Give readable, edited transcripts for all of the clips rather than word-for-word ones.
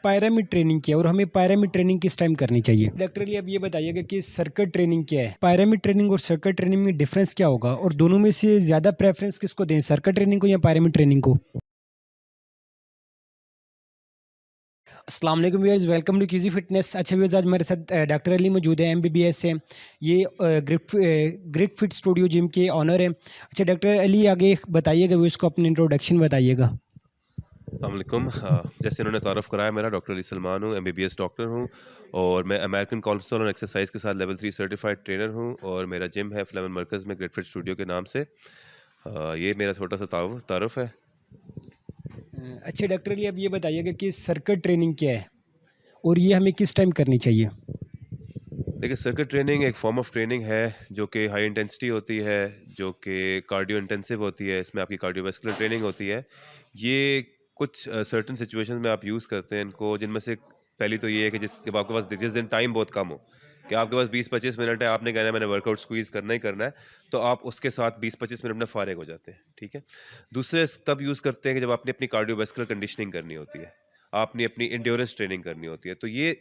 Pyramid training क्या है और हमें पायरामिड ट्रेनिंग किस टाइम करनी चाहिए? डॉक्टर अली, अब ये बताइएगा कि सर्किट ट्रेनिंग क्या है? पायरामिड ट्रेनिंग और सर्किट ट्रेनिंग में डिफरेंस क्या होगा और दोनों में से ज़्यादा प्रेफरेंस किसको दें, सर्किट ट्रेनिंग को या पायरामिड ट्रेनिंग को? अस्सलाम वालेकुम व्यूअर्स, वेलकम टू क्यूजी फिटनेस। अच्छा व्यूअर्स, आज मेरे साथ डॉक्टर अली मौजूद है, एमबीबीएस से। ये ग्रिप फिट स्टूडियो जिम के ऑनर हैं। अच्छा डॉक्टर अली, आगे बताइएगा व्यूअर्स को, अपनी इंट्रोडक्शन बताइएगा। अस्सलामुअलैकुम। जैसे इन्होंने तारुफ़ कराया, मेरा डॉक्टर अली सलमान हूँ, एमबीबीएस डॉक्टर हूँ और मैं अमेरिकन काउंसिल ऑन एक्सरसाइज के साथ लेवल 3 सर्टिफाइड ट्रेनर हूँ और मेरा जिम है फ्लेवन मरकज़ में ग्रेट फिट स्टूडियो के नाम से। ये मेरा छोटा-सा तारुफ़ है। अच्छा डॉक्टर अली, अब ये बताइएगा कि सर्किट ट्रेनिंग क्या है और ये हमें किस टाइम करनी चाहिए? देखिए, सर्किट ट्रेनिंग एक फ़ॉर्म ऑफ ट्रेनिंग है जो कि हाई इंटेंसिटी होती है, जो कि कार्डियो इंटेंसिव होती है। इसमें आपकी कार्डियोवैस्कुलर ट्रेनिंग होती है। ये कुछ सर्टेन सिचुएशंस में आप यूज़ करते हैं इनको, जिनमें से पहली तो ये है कि जब आपके पास जिस दिन टाइम बहुत कम हो, कि आपके पास 20-25 मिनट है, आपने कहना है मैंने वर्कआउट स्क्वीज़ करना ही करना है, तो आप उसके साथ 20-25 मिनट में फ़ारिग हो जाते हैं, ठीक है? दूसरे तब यूज़ करते हैं कि जब आपने अपनी कार्डियोवैस्कुलर कंडीशनिंग करनी होती है, आपने अपनी एंड्योरेंस ट्रेनिंग करनी होती है। तो ये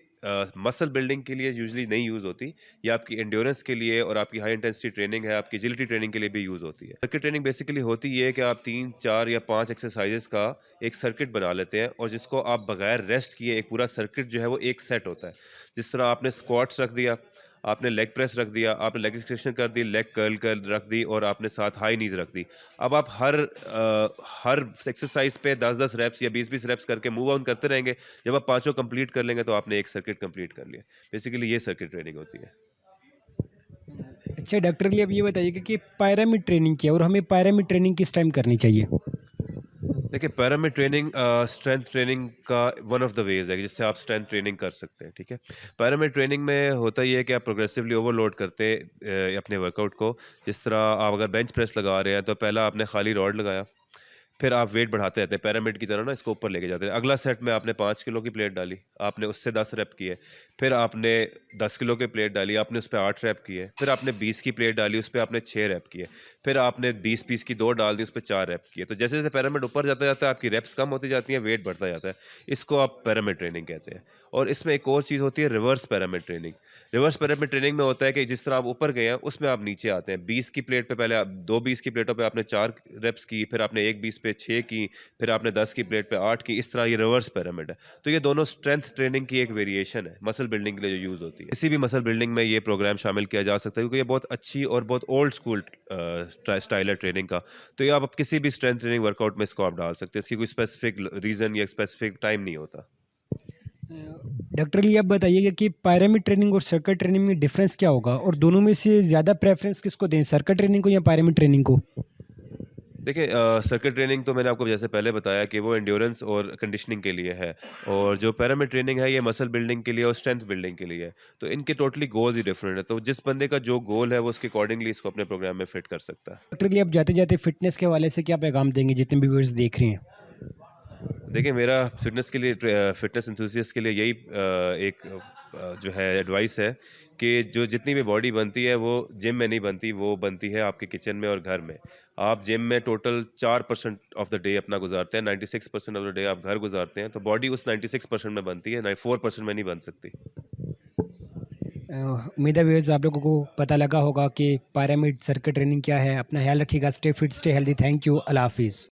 मसल बिल्डिंग के लिए यूजुअली नहीं यूज़ होती, ये आपकी एंड्योरेंस के लिए और आपकी हाई इंटेंसिटी ट्रेनिंग है, आपकी एजिलिटी ट्रेनिंग के लिए भी यूज़ होती है। सर्किट ट्रेनिंग बेसिकली होती ये है कि आप 3, 4 या 5 एक्सरसाइज़ेज़ का एक सर्किट बना लेते हैं और जिसको आप बगैर रेस्ट किए एक पूरा सर्किट जो है वो एक सेट होता है। जिस तरह आपने स्क्वाट्स रख दिया, आपने लेग प्रेस रख दिया, आपने लेग एक्सटेंशन कर दी, लेग कर्ल कर रख दी और आपने साथ हाई नीज़ रख दी। अब आप हर एक्सरसाइज़ पे 10-10 रेप्स या 20-20 रेप्स करके मूव ऑन करते रहेंगे। जब आप पाँचों कंप्लीट कर लेंगे तो आपने एक सर्किट कंप्लीट कर लिया। बेसिकली ये सर्किट ट्रेनिंग होती है। अच्छा डॉक्टर अली, अब ये बताइएगा कि पायरामिड ट्रेनिंग क्या है और हमें पायरामिड ट्रेनिंग किस टाइम करनी चाहिए? देखिए, पिरामिड ट्रेनिंग स्ट्रेंथ ट्रेनिंग का वन ऑफ द वेज़ है जिससे आप स्ट्रेंथ ट्रेनिंग कर सकते हैं, ठीक है? पिरामिड ट्रेनिंग में होता ये है कि आप प्रोग्रेसिवली ओवरलोड करते अपने वर्कआउट को। जिस तरह आप अगर बेंच प्रेस लगा रहे हैं तो पहला आपने खाली रॉड लगाया, फिर आप वेट बढ़ाते रहते हैं पिरामिड की तरह ना, इसको ऊपर लेके जाते हैं। अगला सेट में आपने 5 किलो की प्लेट डाली, आपने उससे 10 रैप किए। फिर आपने 10 किलो की प्लेट डाली, आपने उस पे 8 रैप किए। फिर आपने 20 की प्लेट डाली, उस पे आपने 6 रैप किए। फिर आपने 20 पीस की 2 डाल दी, उस पे 4 रैप किए। तो जैसे-जैसे पिरामिड ऊपर जाता जाता है, आपकी रैप्स कम होती जाती हैं, वेट बढ़ता जाता है। इसको आप पिरामिड ट्रेनिंग कहते हैं। और इसमें एक और चीज़ होती है reverse pyramid training. Reverse pyramid training में होता है कि जिस तरह आप ऊपर गए हैं, उसमें आप नीचे आते हैं। 20 की प्लेट पे पहले आप 2 20 की प्लेटों पे आपने 4 रेप्स की, फिर आपने 1 20 पे 6 की, फिर आपने 10 की प्लेट पे 8 की, इस तरह ये रिवर्स पिरामिड है। तो ये दोनों स्ट्रेंथ ट्रेनिंग की एक वेरिएशन है, मसल बिल्डिंग के लिए जो यूज़ होती है। किसी भी मसल बिल्डिंग में ये प्रोग्राम शामिल किया जा सकता है क्योंकि ये बहुत अच्छी और बहुत ओल्ड स्कूल स्टाइल है ट्रेनिंग का। तो ये आप किसी भी स्ट्रेंथ ट्रेनिंग वर्कआउट में इसको आप डाल सकते हैं। इसकी कोई स्पेसिफिक रीज़न या स्पेसिफिक टाइम नहीं होता। डॉक्टर अली, आप बताइएगा कि पायरामिड ट्रेनिंग और सर्किट ट्रेनिंग में डिफरेंस क्या होगा और दोनों में से ज़्यादा प्रेफरेंस किसको दें, सर्किट ट्रेनिंग को या पायरामिड ट्रेनिंग को? देखिए, सर्किट ट्रेनिंग तो मैंने आपको जैसे पहले बताया कि वो एंड्योरेंस और कंडीशनिंग के लिए है और जो पिरामिड ट्रेनिंग है ये मसल बिल्डिंग के लिए और स्ट्रेंथ बिल्डिंग के लिए है। तो इनके टोटली गोल्स ही डिफरेंट है। तो जिस बंदे का जो गोल है वो उसके अकॉर्डिंगली इसको अपने प्रोग्राम में फिट कर सकता है। डॉक्टर अली, आप जाते-जाते फ़िटनेस के हवाले से क्या पैगाम देंगे जितने भी व्यूअर्स देख रहे हैं? देखिए, मेरा फ़िटनेस के लिए फ़िटनेस एंथुसियास्ट के लिए यही एक जो है एडवाइस है कि जो जितनी भी बॉडी बनती है वो जिम में नहीं बनती, वो बनती है आपके किचन में और घर में। आप जिम में टोटल 4% ऑफ द डे अपना गुज़ारते हैं, 96% ऑफ द डे आप घर गुज़ारते हैं, तो बॉडी उस 96% में बनती है, 4% में नहीं बन सकती। उम्मीद है व्यूअर्स आप लोगों को पता लगा होगा कि पिरामिड सर्किट ट्रेनिंग क्या है। अपना ख्याल रखिएगा, stay fit, stay healthy. Thank you, अल्लाह हाफ़िज़।